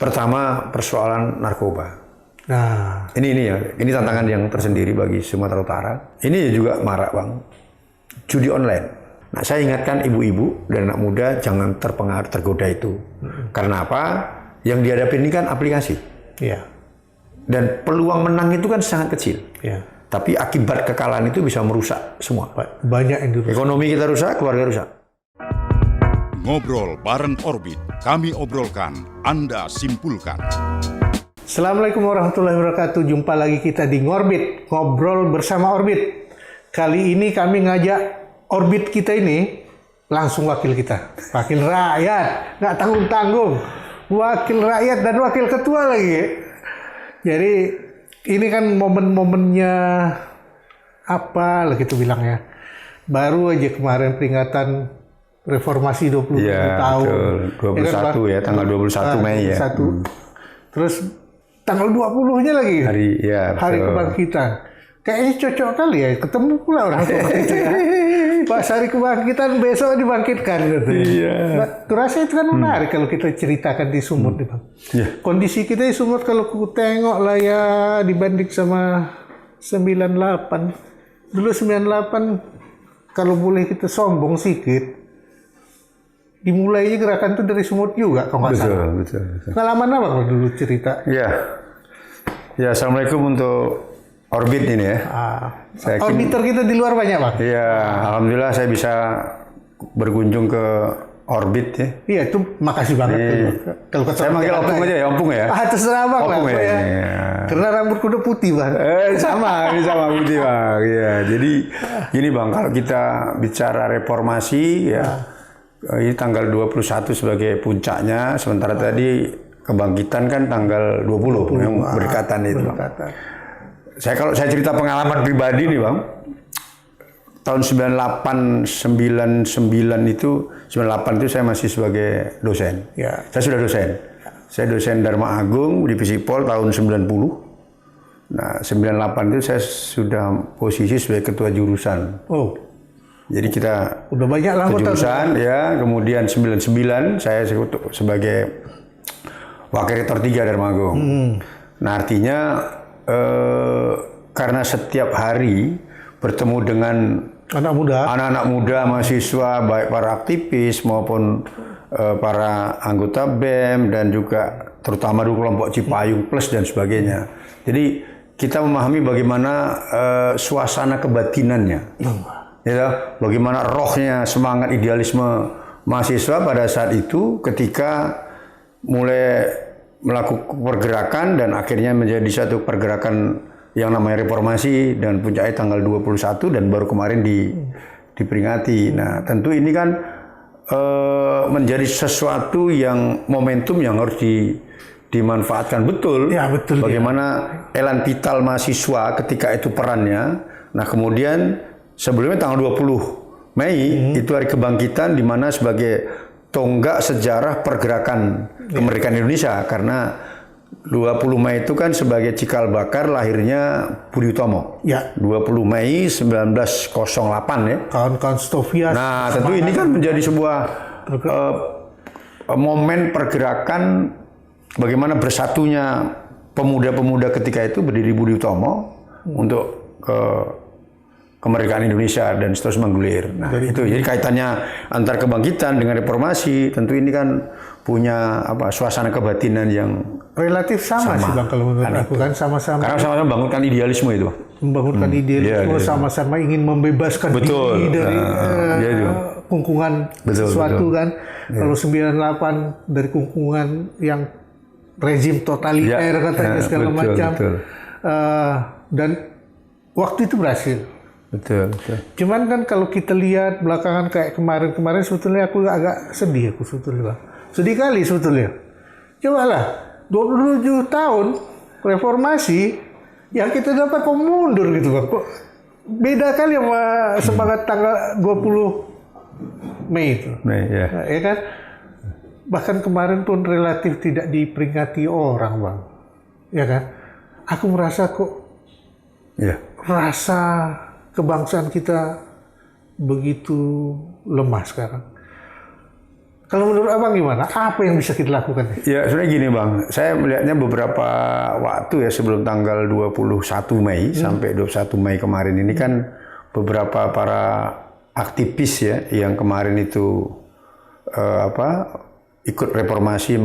Pertama, persoalan narkoba. Nah, Ini tantangan yang tersendiri bagi Sumatera Utara. Ini juga marak, Bang. Judi online. Nah, saya ingatkan ibu-ibu dan anak muda jangan terpengaruh, tergoda itu. Karena apa? Yang dihadapi ini kan aplikasi. iya. Dan peluang menang itu kan sangat kecil. Iya. Tapi akibat kekalahan itu bisa merusak semua. Banyak yang dirusak. Ekonomi kita rusak, keluarga rusak. Ngobrol bareng Orbit, kami obrolkan, Anda simpulkan. Assalamualaikum warahmatullahi wabarakatuh. Jumpa lagi kita di Ngorbit, ngobrol bersama Orbit. Kali ini kami ngajak Orbit kita ini langsung wakil kita, wakil rakyat, nggak tanggung-tanggung, wakil rakyat dan wakil ketua lagi. Jadi ini kan momen-momennya apa lah gitu bilangnya. Baru aja kemarin peringatan reformasi 20 tahun. Betul. 21 ya, tanggal 21 Mei ya. Terus tanggal 20-nya lagi. Hari betul. Kebangkitan. Kayaknya cocok kali ya, ketemu pula orang tua itu ya. Pas hari kebangkitan besok dibangkitkan gitu. Iya. Kurasa itu kan menarik kalau kita ceritakan di Sumut nih Bang. Iya. Kondisi kita di Sumut kalau ku tengok lah ya dibanding sama 98. Dulu 98 kalau boleh kita sombong sedikit. Dimulainya gerakan itu dari Sumut juga kalau nggak salah. Betul. Pengalaman apa kalau dulu cerita? Ya, assalamualaikum untuk Orbit ini ya. Orbiter kita di luar banyak Bang? Iya, alhamdulillah saya bisa berkunjung ke Orbit ya. Iya, itu makasih banget. Kalau Saya manggil Opung aja ya, Opung ya. Terserah Bang Opung lah. ya. Karena rambut kuda putih Bang. Ini sama putih Bang. Iya, jadi gini Bang, kalau kita bicara reformasi ya, ini tanggal 21 sebagai puncaknya, sementara tadi kebangkitan kan tanggal 20 yang berdekatan itu. Kalau saya cerita pengalaman pribadi nih Bang, tahun 98 itu saya masih sebagai dosen. Ya. Saya sudah dosen. Saya dosen Dharma Agung di Visipol tahun 90. Nah, 98 itu saya sudah posisi sebagai ketua jurusan. Oh. Jadi kita udah banyak lah jurusan ya, kemudian 99 saya sebagai wakil rektor 3 Dharma Agung. Nah, artinya karena setiap hari bertemu dengan anak-anak muda, mahasiswa, baik para aktivis maupun para anggota BEM dan juga terutama di kelompok Cipayung Plus dan sebagainya. Jadi kita memahami bagaimana suasana kebatinannya, ya, bagaimana rohnya, semangat idealisme mahasiswa pada saat itu ketika mulai melakukan pergerakan dan akhirnya menjadi satu pergerakan yang namanya reformasi dan puncaknya tanggal 21 dan baru kemarin diperingati. Nah, tentu ini kan menjadi sesuatu yang momentum yang harus dimanfaatkan betul. Ya, betul. Bagaimana elan vital mahasiswa ketika itu perannya. Nah, kemudian sebelumnya tanggal 20 Mei itu hari kebangkitan di mana sebagai tonggak sejarah pergerakan kemerdekaan Indonesia, karena 20 Mei itu kan sebagai cikal bakar lahirnya Budi Utomo. Ya. 20 Mei 1908 ya. Kawan-kawan Stovia. Nah, tentu ini kan menjadi sebuah momen pergerakan bagaimana bersatunya pemuda-pemuda ketika itu berdiri Budi Utomo untuk kemerdekaan Indonesia dan seterusnya menggulir. Nah, itu jadi kaitannya antar kebangkitan dengan reformasi, tentu ini kan punya suasana kebatinan yang relatif sama sih Bang kalau menurut aku kan sama-sama. Karena sama-sama membangunkan idealisme itu. Membangunkan idealisme, sama-sama ingin membebaskan diri dari kungkungan sesuatu kan. Kalau 98 dari kungkungan yang rezim totaliter katanya segala macam. Dan waktu itu berhasil. Betul. Cuman kan kalau kita lihat belakangan kayak kemarin sebetulnya aku agak sedih aku sebetulnya Bang. Sedih kali sebetulnya. Cobalah 27 tahun reformasi yang kita dapat kok mundur gitu Bang. Kok beda kali sama semangat tanggal 20 Mei itu. Ya. Ya kan? Bahkan kemarin pun relatif tidak diperingati orang Bang. Ya kan? Aku merasa kok rasa kebangsaan kita begitu lemah sekarang. Kalau menurut Abang gimana? Apa yang bisa kita lakukan? Ya, sebenarnya gini Bang, saya melihatnya beberapa waktu ya sebelum tanggal 21 Mei sampai 21 Mei kemarin ini kan beberapa para aktivis ya yang kemarin itu ikut reformasi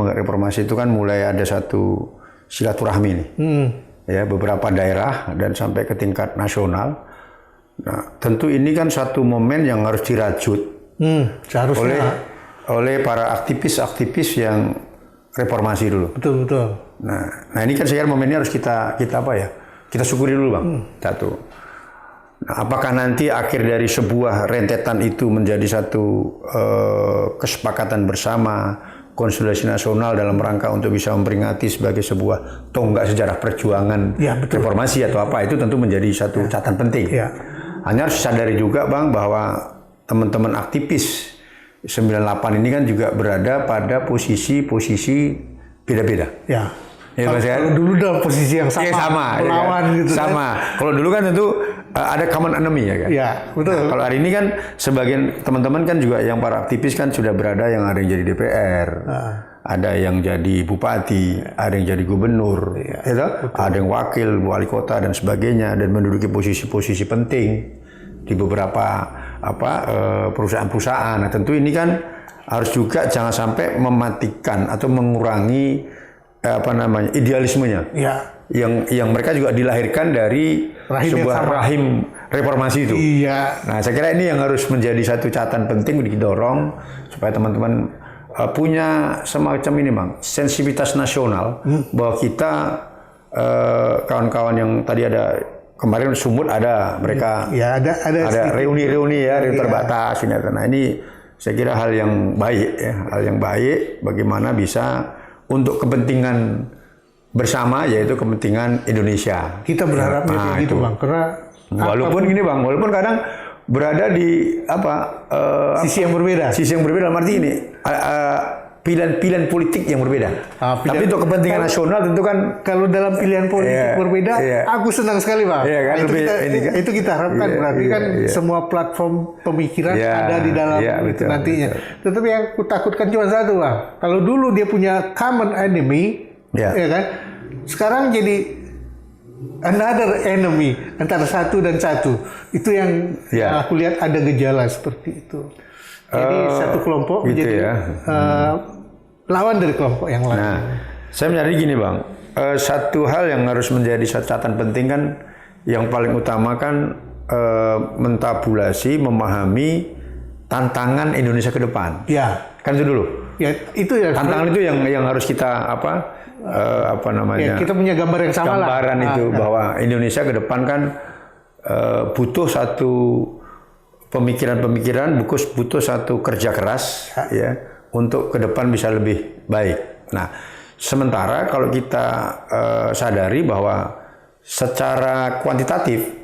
itu kan mulai ada satu silaturahmi nih. Ya, beberapa daerah dan sampai ke tingkat nasional. Nah, tentu ini kan satu momen yang harus dirajut Seharusnya oleh para aktivis yang reformasi dulu. betul. Nah ini kan saya kira momennya harus kita syukuri dulu Bang. Satu. Nah, apakah nanti akhir dari sebuah rentetan itu menjadi satu kesepakatan bersama konsolidasi nasional dalam rangka untuk bisa memperingati sebagai sebuah tonggak sejarah perjuangan reformasi atau apa, itu tentu menjadi satu catatan penting. Ya. Hanya harus disadari juga Bang bahwa teman-teman aktivis 98 ini kan juga berada pada posisi beda-beda. Ya. Ya, kalau dulu dalam posisi yang sama, melawan ya kan? gitu. Sama. Kalau dulu kan tentu ada common enemy ya kan. Ya, betul. Nah, kalau hari ini kan sebagian teman-teman kan juga yang para aktivis kan sudah berada, yang ada yang jadi DPR, ada yang jadi bupati, ada yang jadi gubernur, ada yang wakil wali kota dan sebagainya, dan menduduki posisi-posisi penting di beberapa perusahaan-perusahaan. Nah, tentu ini kan harus juga jangan sampai mematikan atau mengurangi idealismenya. Ya. Yang mereka juga dilahirkan dari sebuah rahim reformasi itu. Iya. Nah, saya kira ini yang harus menjadi satu catatan penting didorong supaya teman-teman punya semacam ini Bang, sensitivitas nasional bahwa kita kawan-kawan yang tadi ada kemarin Sumut ada mereka ada reuni-reuni ya, reuni terbatas ini. Nah, ini saya kira hal yang baik ya, hal yang baik bagaimana bisa untuk kepentingan bersama, yaitu kepentingan Indonesia. Kita berharapnya kayak gitu Bang, karena walaupun gini Bang, walaupun kadang berada di sisi yang berbeda. Sisi yang berbeda dalam arti ini pilihan politik yang berbeda. Tapi untuk kepentingan nasional tentu kan kalau dalam pilihan politik berbeda, aku senang sekali Bang. Kan, itu kita harapkan berarti kan semua platform pemikiran ada di dalam itu nantinya. Tetapi yang aku takutkan cuma satu Bang. Kalau dulu dia punya common enemy, ya kan? Sekarang jadi another enemy antara satu dan satu. Itu yang aku lihat ada gejala seperti itu. Jadi satu kelompok gitu menjadi lawan dari kelompok yang lain. Nah, saya menyadari gini Bang, satu hal yang harus menjadi catatan penting kan, yang paling utama kan mentabulasi, memahami tantangan Indonesia ke depan. Ya. Kan itu dulu. Ya, itu ya. Tantangan itu yang harus kita kita punya gambar yang sama lah. Gambaran itu bahwa Indonesia ke depan kan butuh satu pemikiran-pemikiran, butuh satu kerja keras ya untuk ke depan bisa lebih baik. Nah, sementara kalau kita sadari bahwa secara kuantitatif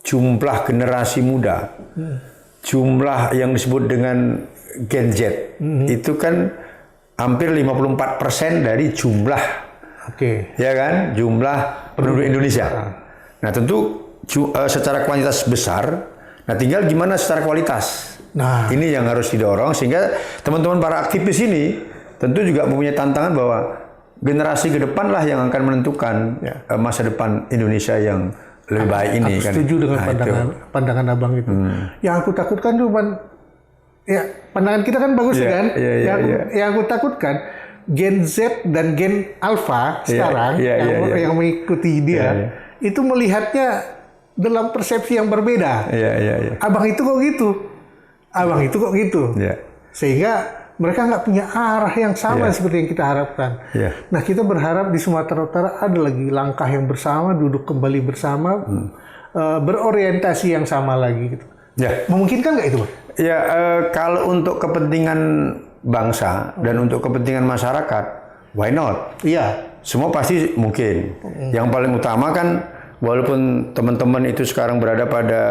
jumlah generasi muda, jumlah yang disebut dengan Gen Z itu kan hampir 54% dari jumlah, ya kan, jumlah penduduk Indonesia. Nah, tentu secara kuantitas besar. Nah, tinggal gimana secara kualitas. Nah, ini yang harus didorong sehingga teman-teman para aktivis ini tentu juga mempunyai tantangan bahwa generasi ke depan lah yang akan menentukan masa depan Indonesia yang lebih baik ini. Aku setuju dengan pandangan Abang itu. Yang aku takutkan cuma pandangan kita kan bagus kan. Yang aku takutkan Gen Z dan Gen Alpha sekarang yang mengikuti dia itu melihatnya dalam persepsi yang berbeda. Abang itu kok gitu. Abang itu kok gitu. Sehingga mereka nggak punya arah yang sama seperti yang kita harapkan. Nah, kita berharap di Sumatera Utara ada lagi langkah yang bersama, duduk kembali bersama, berorientasi yang sama lagi gitu. Memungkinkan nggak itu, Bang? Kalau untuk kepentingan bangsa dan untuk kepentingan masyarakat, why not? Semua pasti mungkin. Yang paling utama kan, walaupun teman-teman itu sekarang berada pada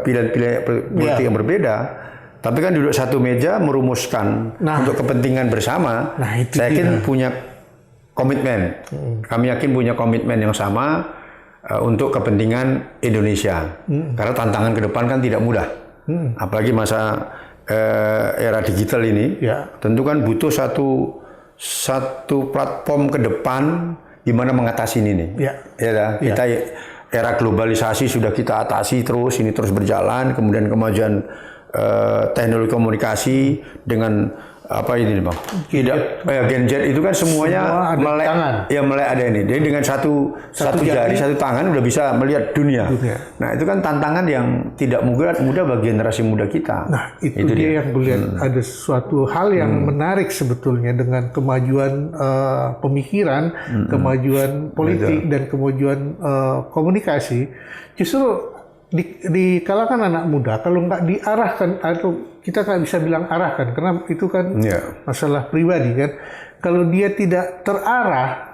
pilihan-pilihan politik yang berbeda, tapi kan duduk satu meja merumuskan untuk kepentingan bersama. Saya yakin punya komitmen. Kami yakin punya komitmen yang sama untuk kepentingan Indonesia. Karena tantangan ke depan kan tidak mudah. Apalagi masa era digital ini, tentu kan butuh satu platform ke depan gimana mengatasi ini nih. Kita era globalisasi sudah kita atasi terus, ini terus berjalan, kemudian kemajuan teknologi komunikasi dengan apa ini Bang? Gen Z itu kan semuanya melek ada ini. Jadi dengan satu jari, satu tangan udah bisa melihat dunia. Nah, itu kan tantangan yang tidak mudah bagi generasi muda kita. Nah, itu dia yang gue lihat ada suatu hal yang menarik sebetulnya dengan kemajuan pemikiran, kemajuan politik dan kemajuan komunikasi. Justru di kalangan anak muda kalau nggak diarahkan, atau kita nggak bisa bilang arahkan karena itu kan masalah pribadi kan, kalau dia tidak terarah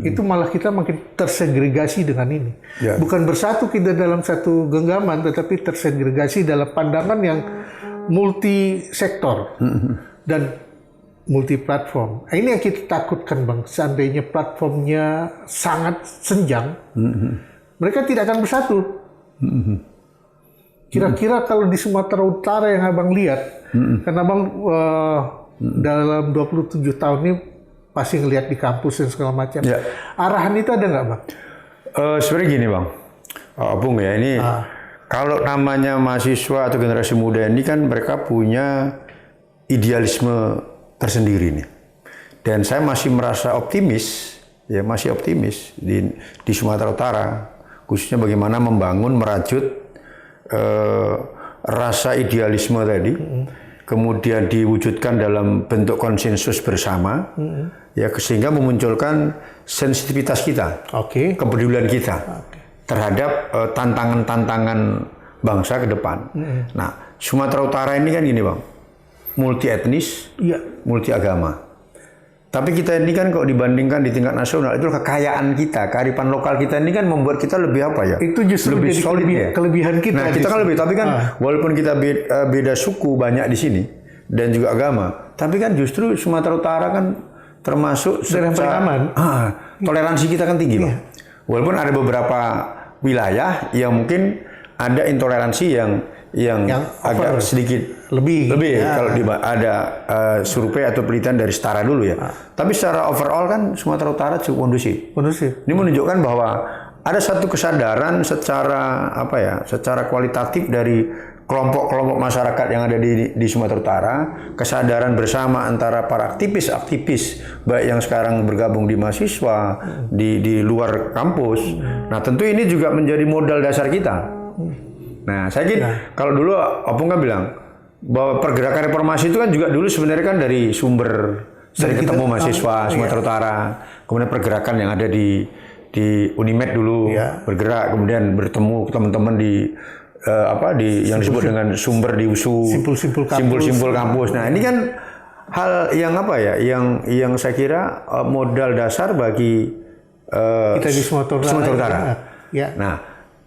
itu malah kita makin tersegregasi dengan ini. Bukan bersatu kita dalam satu genggaman, tetapi tersegregasi dalam pandangan yang multi sektor dan multi platform. Ini yang kita takutkan Bang, seandainya platformnya sangat senjang, mereka tidak akan bersatu. Kira-kira kalau di Sumatera Utara yang Abang lihat, karena Abang dalam 27 tahun ini pasti ngelihat di kampus dan segala macam. Arahan itu ada nggak Bang? Sebenarnya gini Bang, Bung ya, ini kalau namanya mahasiswa atau generasi muda ini kan mereka punya idealisme tersendiri nih. Dan saya masih merasa optimis, masih optimis di Sumatera Utara. Khususnya bagaimana membangun, merajut rasa idealisme tadi, kemudian diwujudkan dalam bentuk konsensus bersama, sehingga memunculkan sensitivitas kita, kepedulian kita terhadap tantangan-tantangan bangsa ke depan. Nah, Sumatera Utara ini kan gini Bang, multi etnis, multi agama. Tapi kita ini kan kalau dibandingkan di tingkat nasional, itu kekayaan kita, kearifan lokal kita ini kan membuat kita lebih apa ya? Itu justru lebih solid kelebihan kita. Nah, kita kan lebih, tapi kan walaupun kita beda suku banyak di sini dan juga agama, tapi kan justru Sumatera Utara kan termasuk toleransi kita kan tinggi, Bang. Walaupun ada beberapa wilayah yang mungkin ada intoleransi yang agak sedikit lebih kalau ada survei atau penelitian dari Setara dulu ya. Tapi secara overall kan Sumatera Utara cukup kondusif. Ini menunjukkan bahwa ada satu kesadaran secara kualitatif dari kelompok-kelompok masyarakat yang ada di Sumatera Utara, kesadaran bersama antara para aktivis baik yang sekarang bergabung di mahasiswa, di luar kampus. Nah, tentu ini juga menjadi modal dasar kita. Nah, saya kira kalau dulu Opung kan bilang bahwa pergerakan reformasi itu kan juga dulu sebenarnya kan dari sumber sering ketemu mahasiswa Sumatera Utara, kemudian pergerakan yang ada di Unimed dulu bergerak, kemudian bertemu teman-teman di yang disebut dengan sumber di USU, simpul-simpul kampus. Nah, ini kan hal yang yang saya kira modal dasar bagi kita di Sumatera Utara. Nah,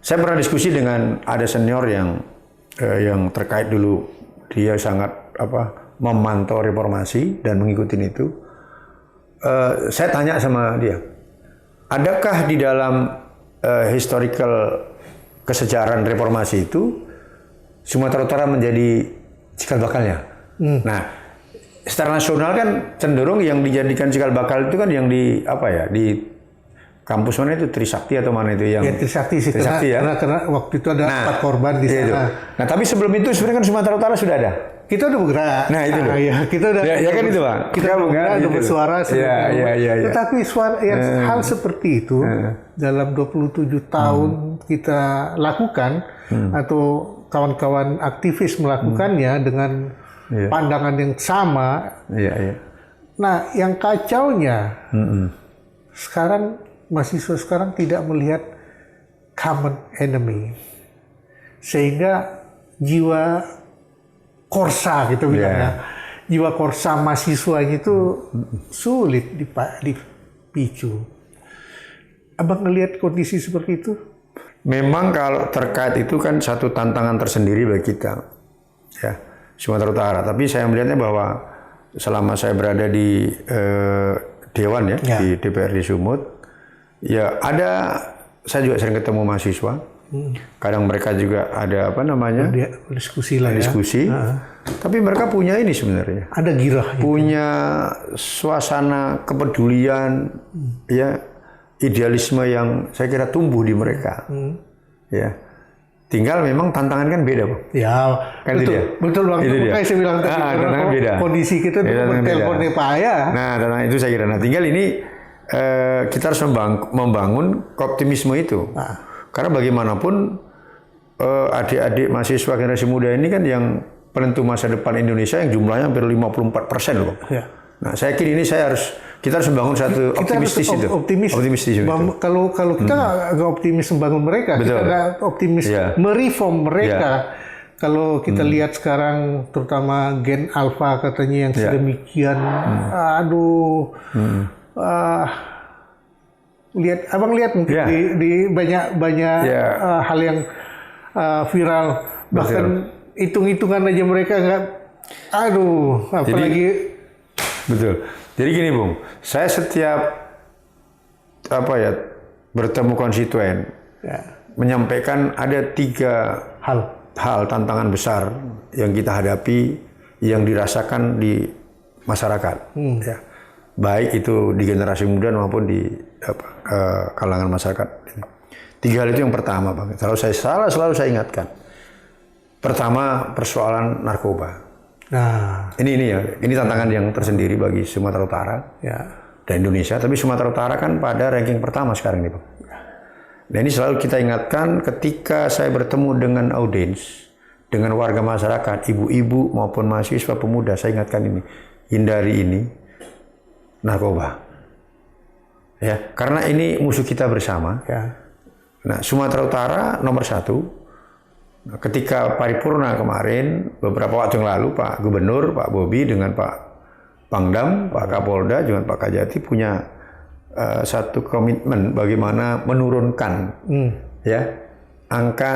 saya pernah diskusi dengan ada senior yang terkait dulu, dia sangat memantau reformasi dan mengikuti itu. Saya tanya sama dia, adakah di dalam historical kesejarahan reformasi itu Sumatera Utara menjadi cikal bakalnya? Nah, secara nasional kan cenderung yang dijadikan cikal bakal itu kan yang di kampus mana itu, Trisakti atau mana itu yang Trisakti sih, karena waktu itu ada 4 korban di sana. Itu. Nah, tapi sebelum itu sebenarnya kan Sumatera Utara sudah ada. Kita udah bergerak. Nah, itu loh. Kita udah kan itu, Bang. Kita udah bersuara sebenarnya. Tetapi hal seperti itu dalam 27 tahun kita lakukan atau kawan-kawan aktivis melakukannya dengan pandangan yang sama. Nah, yang kacaunya sekarang mahasiswa sekarang tidak melihat common enemy, sehingga jiwa korsa gitu bilangnya, jiwa korsa mahasiswanya itu sulit dipicu. Abang ngelihat kondisi seperti itu? Memang kalau terkait itu kan satu tantangan tersendiri bagi kita, Sumatera Utara. Tapi saya melihatnya bahwa selama saya berada di Dewan di DPRD Sumut, saya juga sering ketemu mahasiswa Kadang mereka juga ada apa namanya? Diskusi lah ya. Diskusi. Tapi mereka punya ini sebenarnya. Ada girah. Punya suasana kepedulian, ya, idealisme yang saya kira tumbuh di mereka. Ya. Tinggal memang tantangan kan beda, Bang. Ya, kan betul Bang. Makanya saya bilang tadi, beda. Kondisi kita dulu teleponnya payah. Nah, itu saya kira. Nah, tinggal ini kita harus membangun optimisme itu. Karena bagaimanapun adik-adik mahasiswa generasi muda ini kan yang penentu masa depan Indonesia yang jumlahnya hampir 54% loh. Ya. Nah, saya kira ini kita harus membangun satu optimistis itu. Optimistis itu. Kalau kita nggak optimis membangun mereka, kita nggak optimis mereform mereka. Kalau kita lihat sekarang, terutama Gen Alpha katanya yang sedemikian, abang lihat mungkin di banyak hal yang viral, bahkan hitung-hitungan aja mereka nggak, apalagi. Betul. Jadi gini, Bung, saya setiap bertemu konstituen menyampaikan ada 3 hal tantangan besar yang kita hadapi, yang dirasakan di masyarakat, ya. Baik itu di generasi muda maupun di kalangan masyarakat. 3 hal itu yang pertama, Bang. Selalu saya ingatkan. Pertama, persoalan narkoba. Nah, ini tantangan yang tersendiri bagi Sumatera Utara dan Indonesia. Tapi Sumatera Utara kan pada ranking pertama sekarang ini, Bang. Dan ini selalu kita ingatkan ketika saya bertemu dengan audiens, dengan warga masyarakat, ibu-ibu maupun mahasiswa pemuda, saya ingatkan ini, hindari ini narkoba. Ya, karena ini musuh kita bersama. Nah, Sumatera Utara nomor 1. Ketika paripurna kemarin, beberapa waktu yang lalu, Pak Gubernur, Pak Bobi dengan Pak Pangdam, Pak Kapolda, dengan Pak Kajati punya satu komitmen bagaimana menurunkan angka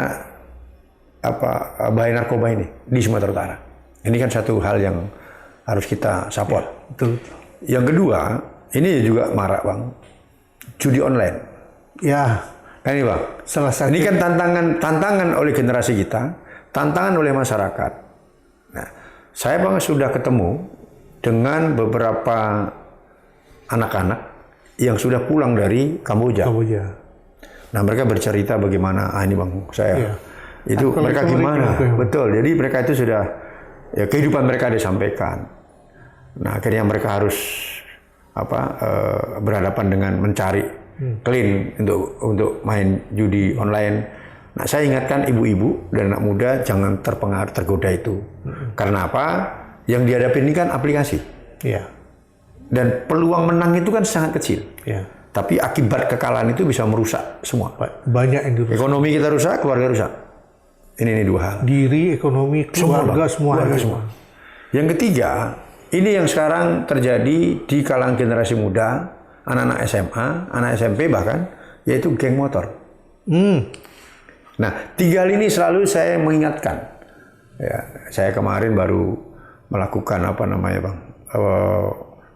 bahaya narkoba ini di Sumatera Utara. Ini kan satu hal yang harus kita support. Betul. Yang kedua, ini juga marak, Bang, judi online. Ya. Ini, Bang, salah satu. Ini kan tantangan oleh generasi kita, tantangan oleh masyarakat. Nah, saya, Bang, sudah ketemu dengan beberapa anak-anak yang sudah pulang dari Kamboja. Nah, mereka bercerita bagaimana, ini, Bang, itu mereka gimana? Betul. Jadi mereka itu sudah kehidupan mereka disampaikan. Nah, akhirnya mereka harus berhadapan dengan mencari clean untuk main judi online. Nah, saya ingatkan ibu-ibu dan anak muda jangan terpengaruh, tergoda itu. Karena apa? Yang dihadapi ini kan aplikasi. Dan peluang menang itu kan sangat kecil. Tapi akibat kekalahan itu bisa merusak semua. Banyak yang dirusak. Ekonomi kita rusak, keluarga rusak. Ini 2 hal. Diri, ekonomi, keluarga semua. Yang ketiga, ini yang sekarang terjadi di kalangan generasi muda, anak-anak SMA, anak SMP bahkan, yaitu geng motor. Nah, 3 hal ini selalu saya mengingatkan. Ya, saya kemarin baru melakukan Bang,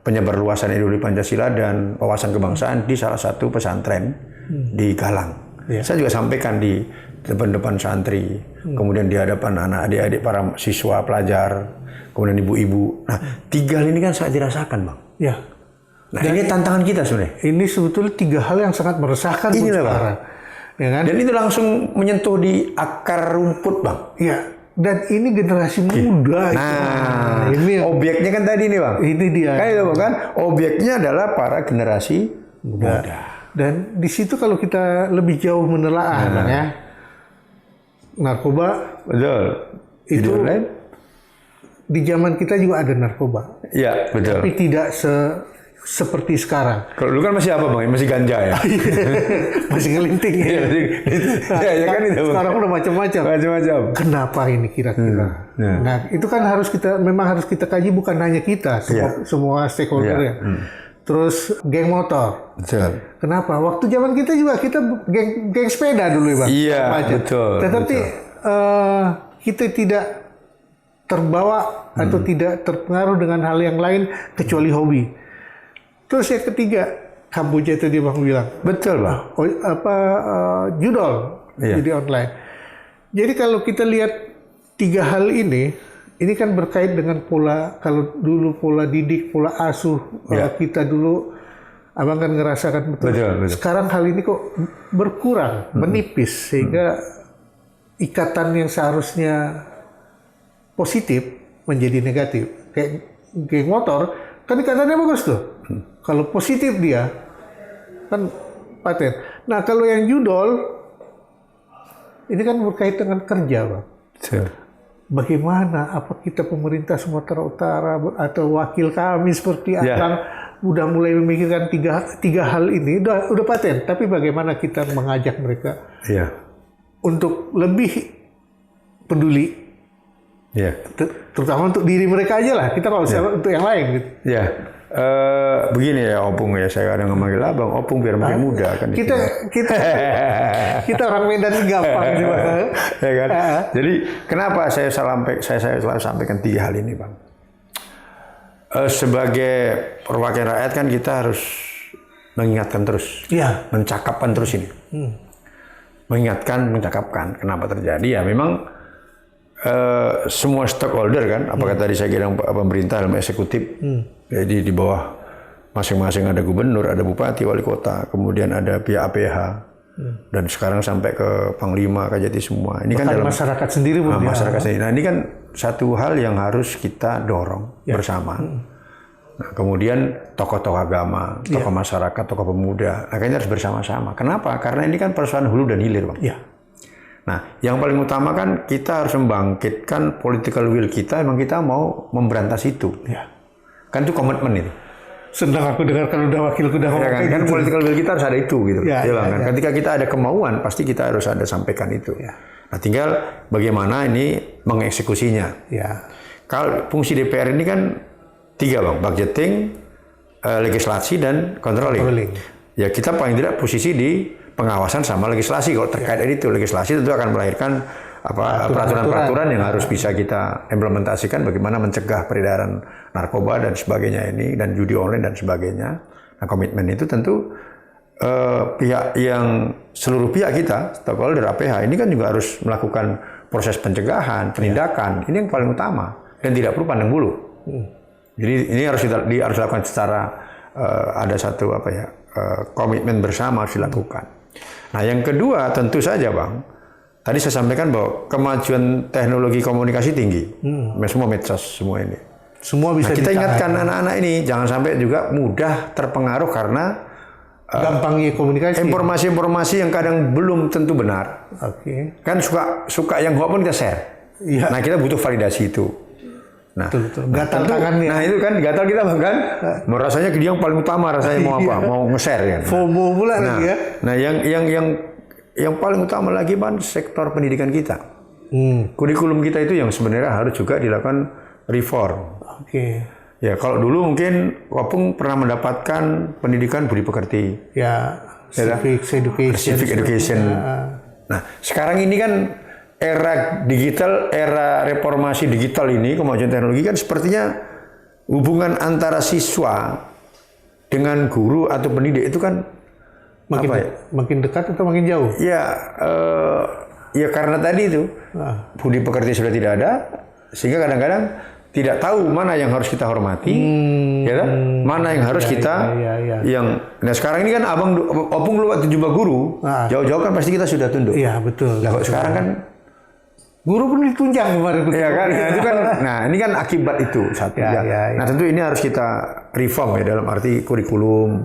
penyebarluasan ideologi Pancasila dan wawasan kebangsaan di salah satu pesantren di Galang. Saya juga sampaikan di depan santri, kemudian di hadapan anak adik-adik para siswa pelajar, kemudian ibu-ibu. Nah, 3 hal ini kan sangat dirasakan, Bang. Nah, ini tantangan kita sebenarnya. Ini sebetulnya 3 hal yang sangat meresahkan sekarang. Ya kan? Dan itu langsung menyentuh di akar rumput, Bang. Iya. Dan ini generasi muda. Nah, ini objeknya kan tadi nih, Bang. Ini dia. Kan itu, kan? Objeknya adalah para generasi muda. Dan di situ kalau kita lebih jauh menelaah, Bang, ya. Narkoba. Betul. Itu di zaman kita juga ada narkoba. Iya, betul. Tapi tidak seperti sekarang. Kalau dulu kan masih apa, Bang? Masih ganja ya? Masih ngelinting ya. Ya kan itu. Sekarang udah macam-macam. Kenapa ini kira-kira? Nah, itu kan memang harus kita kaji, bukan hanya kita, semua stakeholder ya. Terus geng motor. Betul. Kenapa? Waktu zaman kita juga geng sepeda dulu ya, Bang. Iya, betul. Tetapi kita tidak terbawa atau tidak terpengaruh dengan hal yang lain kecuali hobi. Terus yang ketiga, Kamboja itu dia Bang bilang. Betul, Bang. Judol. jadi online. Jadi kalau kita lihat 3 hal ini kan berkait dengan pola, kalau dulu pola didik, pola asuh kita dulu, abang kan ngerasakan betul. Sekarang hal ini kok berkurang, menipis, sehingga ikatan yang seharusnya positif menjadi negatif. Kayak geng motor, kan ikatannya bagus tuh. Kalau positif dia, kan paten. Nah kalau yang judol, ini kan berkait dengan kerja, Bang. Bagaimana, apa kita pemerintah Sumatera Utara atau wakil kami seperti Abang udah mulai memikirkan tiga hal ini, udah paten. Tapi bagaimana kita mengajak mereka untuk lebih peduli, terutama untuk diri mereka aja lah. Kita nggak usah untuk yang lain gitu. Begini ya Opung ya, saya kadang memanggil Abang Opung biar makin muda kan. Kita orang Medan gampang sih, Bang. Ya kan? Jadi kenapa saya selalu sampaikan 3 hal ini, Bang? Sebagai perwakilan rakyat kan kita harus mengingatkan terus, mencakapkan terus ini, mengingatkan, mencakapkan. Kenapa terjadi? Ya memang semua stakeholder kan, apakah tadi saya kira pemerintah dalam eksekutif, jadi di bawah masing-masing ada gubernur, ada bupati, wali kota, kemudian ada pihak APH, dan sekarang sampai ke Panglima, Kajati semua. Ini kan dalam masyarakat sendiri, masyarakat sendiri. Nah ini kan satu hal yang harus kita dorong bersama. Nah, kemudian tokoh-tokoh agama, tokoh masyarakat, tokoh pemuda, akhirnya harus bersama-sama. Kenapa? Karena ini kan persoalan hulu dan hilir, Bang. Nah, yang paling utama kan kita harus membangkitkan political will kita, emang kita mau memberantas itu. Kan itu komitmen itu. Senang aku dengar kalau udah wakilku udah ngomong kan gitu. political will kita harus ada itu gitu. Kan? Ketika kita ada kemauan, pasti kita harus ada sampaikan itu. Nah, tinggal bagaimana ini mengeksekusinya. Kalau fungsi DPR ini kan 3, Bang, budgeting, legislasi dan controlling. Ya kita paling tidak posisi di pengawasan sama legislasi. Kalau terkait itu, legislasi tentu akan melahirkan peraturan-peraturan yang harus bisa kita implementasikan, bagaimana mencegah peredaran narkoba dan sebagainya ini, dan judi online dan sebagainya. Nah, komitmen itu tentu pihak yang seluruh pihak kita, stakeholder APH ini kan juga harus melakukan proses pencegahan, penindakan. Ini yang paling utama dan tidak perlu pandang bulu. Jadi ini harus dilakukan secara ada satu komitmen bersama harus dilakukan. Nah, yang kedua tentu saja, Bang, tadi saya sampaikan bahwa kemajuan teknologi komunikasi tinggi, semua medsos semua ini. Semua bisa kita ingatkan anak-anak ini jangan sampai juga mudah terpengaruh karena gampangnya komunikasi. Informasi-informasi yang kadang belum tentu benar. Kan suka yang hoax pun kita share. Nah, kita butuh validasi itu. Nah, gatal tangannya. Nah, itu kan gatal kita bahkan rasanya dia yang paling utama, rasanya mau apa? Mau nge-share ya. FOMO pula lagi ya. Nah, yang paling utama lagi, Bang, sektor pendidikan kita. Kurikulum kita itu yang sebenarnya harus juga dilakukan reform. Ya, kalau dulu mungkin Opung pernah mendapatkan pendidikan budi pekerti. Civic education. Nah, sekarang ini kan era digital, era reformasi digital ini, kemajuan teknologi kan sepertinya hubungan antara siswa dengan guru atau pendidik itu kan makin dekat atau makin jauh? Ya karena tadi itu budi pekerti sudah tidak ada, sehingga kadang-kadang tidak tahu mana yang harus kita hormati, mana yang harus kita Nah sekarang ini kan Opung lu waktu jumpa guru, jauh-jauh kan pasti kita sudah tunduk. Iya betul. Nah, sekarang kan guru pun ditunjang kemarin. Iya kan, itu kan. Nah ini kan akibat itu satu. Nah tentu ini harus kita reform ya, dalam arti kurikulum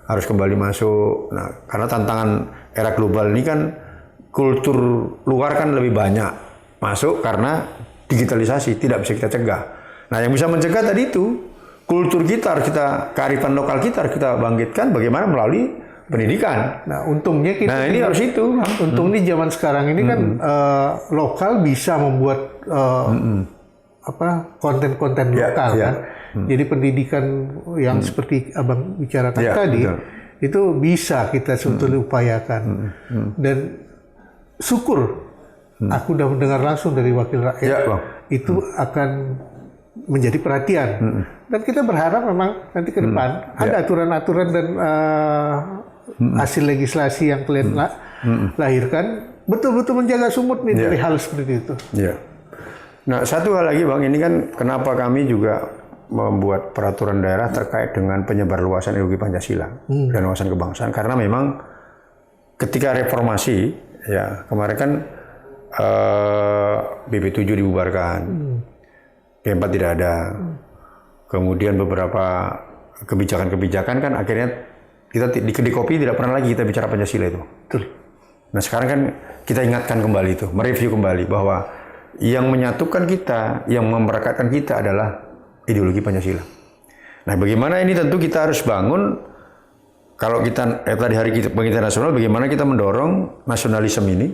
harus kembali masuk. Nah karena tantangan era global ini kan kultur luar kan lebih banyak masuk karena digitalisasi, tidak bisa kita cegah. Nah yang bisa mencegah tadi itu kultur kita harus kearifan lokal kita harus kita bangkitkan bagaimana melalui pendidikan. Nah untungnya kita. Nah ini harus itu. Untungnya zaman sekarang ini kan lokal bisa membuat konten-konten lokal kan. Jadi pendidikan yang seperti Abang bicarakan tadi itu bisa kita sebetulnya upayakan. Dan syukur aku udah mendengar langsung dari wakil rakyat itu akan menjadi perhatian. Dan kita berharap memang nanti ke depan ada aturan-aturan dan hasil legislasi yang lahirkan betul-betul menjaga Sumut nih dari hal seperti itu. Iya. Nah, satu hal lagi Bang, ini kan kenapa kami juga membuat peraturan daerah terkait dengan penyebarluasan ideologi Pancasila dan wawasan kebangsaan, karena memang ketika reformasi ya kemarin kan BP7 dibubarkan, P4 tidak ada, kemudian beberapa kebijakan-kebijakan kan akhirnya kita di kopi tidak pernah lagi kita bicara Pancasila itu. Betul. Nah sekarang kan kita ingatkan kembali itu, mereview kembali bahwa yang menyatukan kita, yang memerekatkan kita adalah ideologi Pancasila. Nah bagaimana ini tentu kita harus bangun, kalau kita tadi Hari Kebangkitan Nasional, bagaimana kita mendorong nasionalisme ini,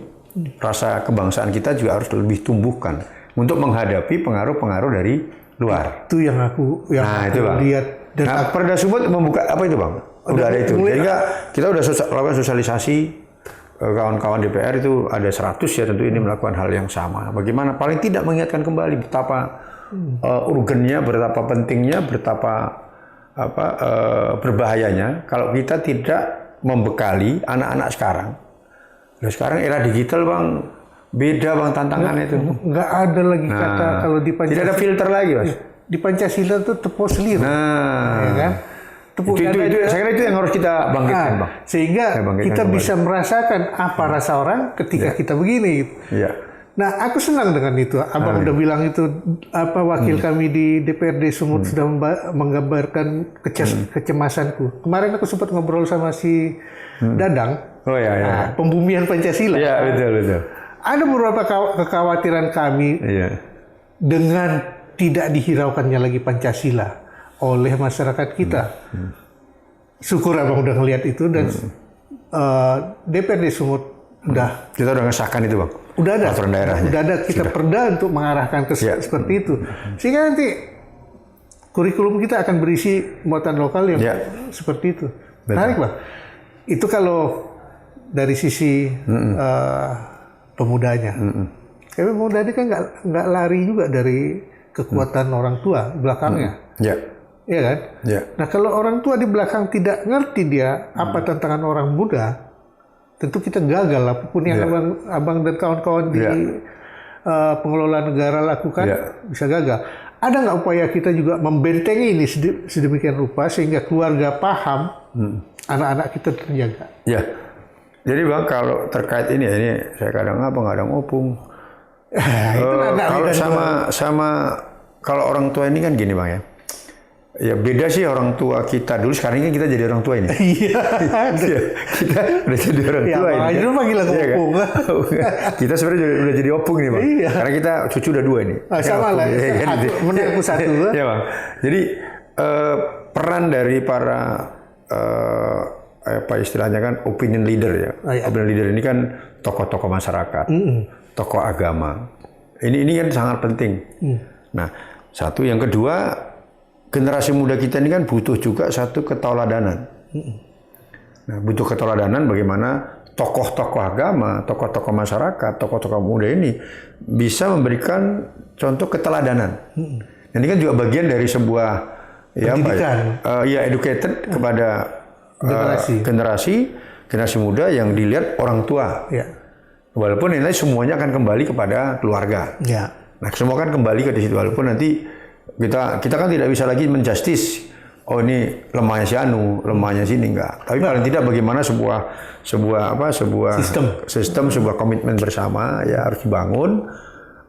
rasa kebangsaan kita juga harus lebih tumbuhkan untuk menghadapi pengaruh-pengaruh dari luar. Itu yang aku itu, Bang. lihat. Dan Perda Sumut membuka apa itu Bang? Udah ada itu. Jadi kita udah lakukan sosialisasi, kawan-kawan DPR itu ada 100 ya, tentu ini melakukan hal yang sama. Bagaimana paling tidak mengingatkan kembali betapa urgennya, betapa pentingnya, betapa berbahayanya kalau kita tidak membekali anak-anak sekarang. Nah, sekarang era digital Bang, beda Bang tantangannya itu. Nggak ada lagi kata kalau di Pancasila. Tidak ada filter lagi Mas. Di Pancasila itu tepos liru. Ya kan? Itu, saya kira itu yang harus kita bangkitkan Bang. Sehingga kita bisa merasakan apa rasa orang ketika kita begini. Iya. Nah, aku senang dengan itu. Abang udah bilang itu, wakil kami di DPRD Sumut sudah menggambarkan kecemasanku. Kemarin aku sempat ngobrol sama si Dadang. Oh ya. Pembumian Pancasila. Iya, betul. Ada beberapa kekhawatiran kami dengan tidak dihiraukannya lagi Pancasila oleh masyarakat kita. Syukur Abang udah ngelihat itu dan DPRD Sumut kita udah ngesahkan itu Bang. Udah ada. Peraturan daerahnya. Udah ada kita perda untuk mengarahkan ke seperti itu. Sehingga nanti kurikulum kita akan berisi muatan lokal yang seperti itu. Menarik Bang. Itu kalau dari sisi pemudanya. Tapi pemuda ini kan nggak lari juga dari kekuatan orang tua belakangnya. Iya kan? Nah kalau orang tua di belakang tidak ngerti dia apa tantangan orang muda, tentu kita gagal apapun yang abang dan kawan-kawan di pengelola negara lakukan bisa gagal. Ada nggak upaya kita juga membentengi ini sedemikian rupa sehingga keluarga paham, anak-anak kita terjaga? Ya. Jadi Bang kalau terkait ini saya kadang opung. Kalau sama kalau orang tua ini kan gini Bang ya. Ya beda sih orang tua kita dulu, sekarang ini kita jadi orang tua ini. Iya. Kita udah jadi orang tua ini. Itu panggil aku opung. Kita sebenarnya udah jadi opung nih Bang. Iya. Karena kita cucu udah 2 nih. Sama lah. Menurutku 1. Iya Bang. Jadi peran dari para apa istilahnya kan opinion leader ya. Opinion leader ini kan tokoh-tokoh masyarakat, tokoh agama. Ini kan sangat penting. Nah, satu yang kedua, generasi muda kita ini kan butuh juga satu keteladanan. Nah, butuh keteladanan bagaimana tokoh-tokoh agama, tokoh-tokoh masyarakat, tokoh-tokoh muda ini bisa memberikan contoh keteladanan. Ini kan juga bagian dari sebuah educated kepada generasi muda yang dilihat orang tua. Walaupun nanti semuanya akan kembali kepada keluarga. Nah, semua kan kembali ke situ. Walaupun nanti kita kan tidak bisa lagi menjustis, oh ini lemahnya si Anu, lemahnya sini enggak. Tapi paling tidak bagaimana sebuah sistem, sebuah komitmen bersama ya harus dibangun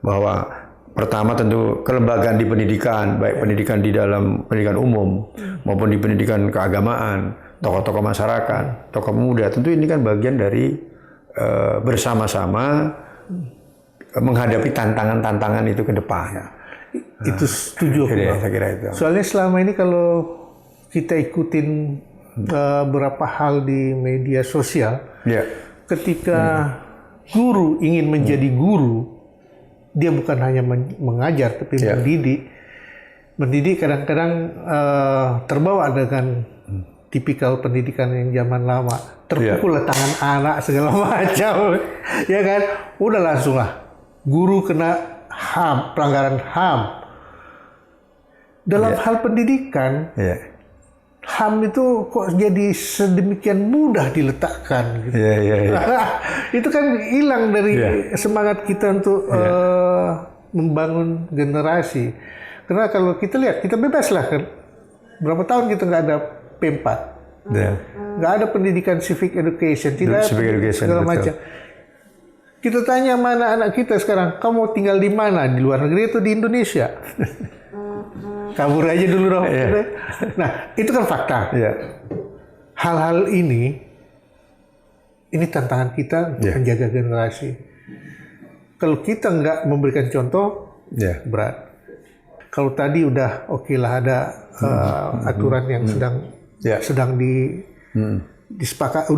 bahwa pertama tentu kelembagaan di pendidikan, baik pendidikan di dalam pendidikan umum maupun di pendidikan keagamaan, tokoh-tokoh masyarakat, tokoh pemuda, tentu ini kan bagian dari bersama-sama menghadapi tantangan-tantangan itu ke depan. Itu setuju saya kira itu. Soalnya selama ini kalau kita ikutin beberapa hal di media sosial, ketika guru ingin menjadi guru, dia bukan hanya mengajar tapi mendidik. Mendidik kadang-kadang terbawa dengan tipikal pendidikan yang zaman lama, terpukul tangan anak segala macam, ya kan? Udah langsung lah, guru kena HAM, pelanggaran HAM. Dalam hal pendidikan, HAM itu kok jadi sedemikian mudah diletakkan gitu. Itu kan hilang dari semangat kita untuk membangun generasi. Karena kalau kita lihat, kita bebas lah kan. Berapa tahun kita nggak ada P4. Nggak ada pendidikan civic education, tidak ada segala macam. Kita tanya mana anak kita sekarang, kamu tinggal di mana? Di luar negeri atau di Indonesia? Kabur aja dulu dong. Nah, itu kan fakta. Hal-hal ini tantangan kita untuk menjaga generasi. Kalau kita nggak memberikan contoh, berat. Kalau tadi udah oke lah ada aturan yang sedang disepakati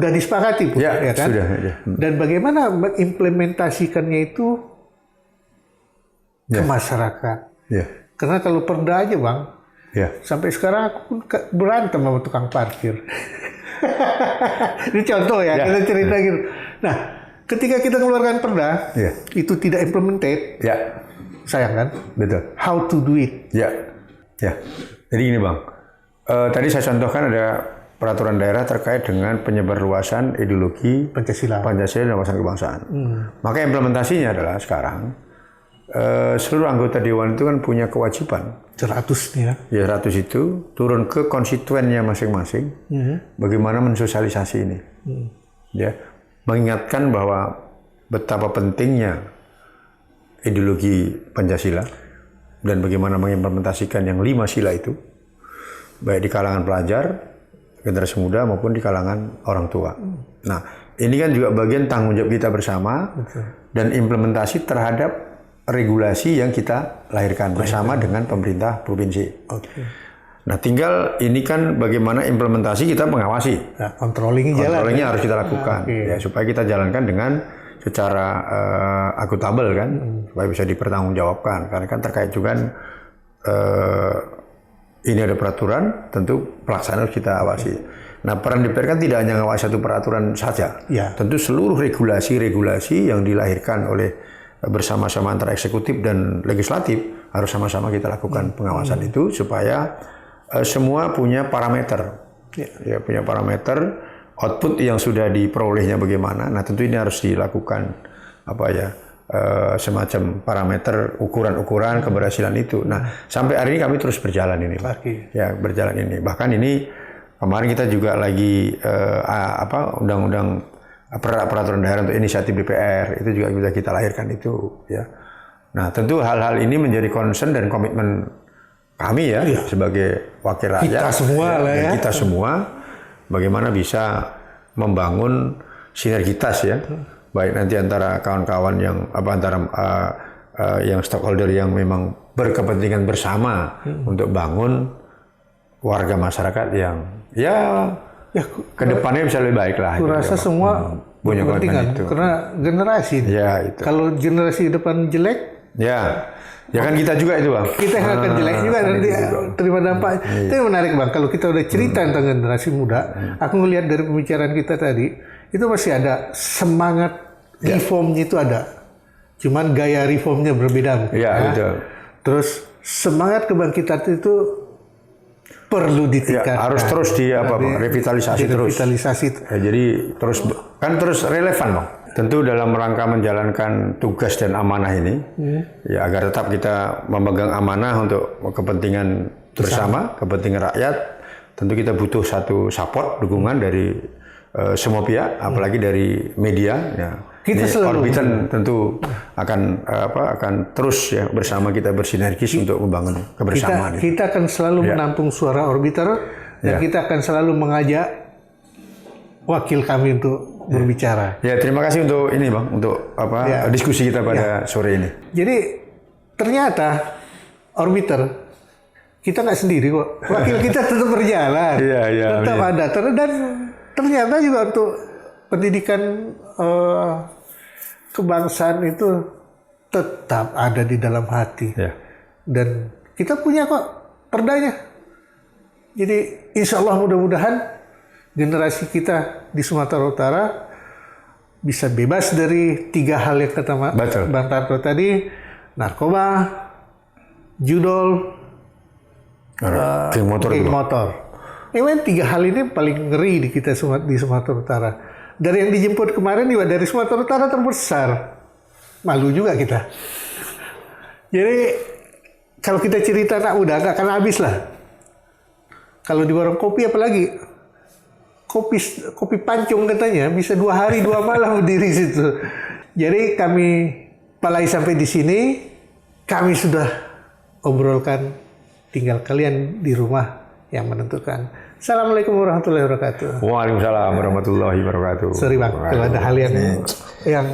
pun, ya kan? Sudah, Dan bagaimana mengimplementasikannya itu ke masyarakat. Karena kalau perda aja Bang, sampai sekarang aku pun berantem sama tukang parkir. Ini contoh ya, kita cerita gitu. Nah, ketika kita keluarkan perda, itu tidak implemented, sayang kan? Betul. How to do it? Jadi gini Bang, tadi saya contohkan ada peraturan daerah terkait dengan penyebarluasan ideologi Pancasila dan wawasan kebangsaan. Maka implementasinya adalah sekarang seluruh anggota dewan itu kan punya kewajiban 100 nih ya. 100 itu turun ke konstituennya masing-masing, bagaimana mensosialisasi ini, mengingatkan bahwa betapa pentingnya ideologi Pancasila dan bagaimana mengimplementasikan yang 5 sila itu, baik di kalangan pelajar, generasi muda maupun di kalangan orang tua. Nah, ini kan juga bagian tanggung jawab kita bersama dan implementasi terhadap regulasi yang kita lahirkan bersama dengan pemerintah provinsi. Nah, tinggal ini kan bagaimana implementasi kita mengawasi. Controllingnya harus kita lakukan ya, supaya kita jalankan dengan secara akuntabel kan, supaya bisa dipertanggungjawabkan. Karena kan terkait juga ini ada peraturan, tentu pelaksanaan harus kita awasi. Nah, peran DPR kan tidak hanya mengawasi satu peraturan saja. Tentu seluruh regulasi yang dilahirkan oleh bersama-sama antara eksekutif dan legislatif harus sama-sama kita lakukan pengawasan itu supaya semua punya parameter. Punya parameter output yang sudah diperolehnya bagaimana. Nah, tentu ini harus dilakukan semacam parameter ukuran-ukuran keberhasilan itu. Nah, sampai hari ini kami terus berjalan ini, Pak. Berjalan ini. Bahkan ini kemarin kita juga lagi undang-undang peraturan daerah untuk inisiatif DPR itu juga bisa kita lahirkan itu, ya. Nah, tentu hal-hal ini menjadi concern dan komitmen kami sebagai wakil rakyat. Kita semua kita semua bagaimana bisa membangun sinergitas baik nanti antara kawan-kawan yang yang stakeholder yang memang berkepentingan bersama untuk bangun warga masyarakat yang kedepannya bisa lebih baik lah. Aku rasa semua punya kepentingan itu. Karena generasi. Itu. Kalau generasi depan jelek, kan kita juga itu Bang. Kita yang akan jelek juga nanti terima dampak. Itu yang menarik Bang. Kalau kita udah cerita tentang generasi muda, aku ngelihat dari pembicaraan kita tadi, itu masih ada semangat reformnya itu ada. Cuman gaya reformnya berbeda. Betul. Terus semangat kebangkitan itu perlu ditingkatkan. Harus terus revitalisasi terus. Jadi terus relevan Bang. Tentu dalam rangka menjalankan tugas dan amanah ini, agar tetap kita memegang amanah untuk kepentingan bersama, kepentingan rakyat, tentu kita butuh satu support, dukungan dari semua pihak, apalagi dari media. Kita selalu Orbitan tentu akan terus bersama kita bersinergis untuk membangun kebersamaan. Kita akan selalu menampung suara Orbiter dan kita akan selalu mengajak wakil kami untuk berbicara. Terima kasih untuk ini Bang, untuk diskusi kita pada sore ini. Jadi ternyata Orbiter kita nggak sendiri kok. Wakil kita tetap berjalan, tetap ada. Dan ternyata juga untuk pendidikan kebangsaan itu tetap ada di dalam hati. Dan kita punya kok perdanya. Jadi insya Allah mudah-mudahan generasi kita di Sumatera Utara bisa bebas dari 3 hal yang kata Bang Tarto tadi, narkoba, judol, geng motor. Memang 3 hal ini paling ngeri di kita di Sumatera Utara. Dari yang dijemput kemarin juga dari Sumatera Utara terbesar. Malu juga kita. Jadi kalau kita cerita anak muda nggak akan habis lah. Kalau di warung kopi apalagi kopi pancung katanya bisa 2 hari 2 malam berdiri situ. Jadi kami palai sampai di sini. Kami sudah obrolkan. Tinggal kalian di rumah yang menentukan. Assalamualaikum warahmatullahi wabarakatuh. Waalaikumsalam warahmatullahi wabarakatuh. Sorry Bang, kalau ada hal yang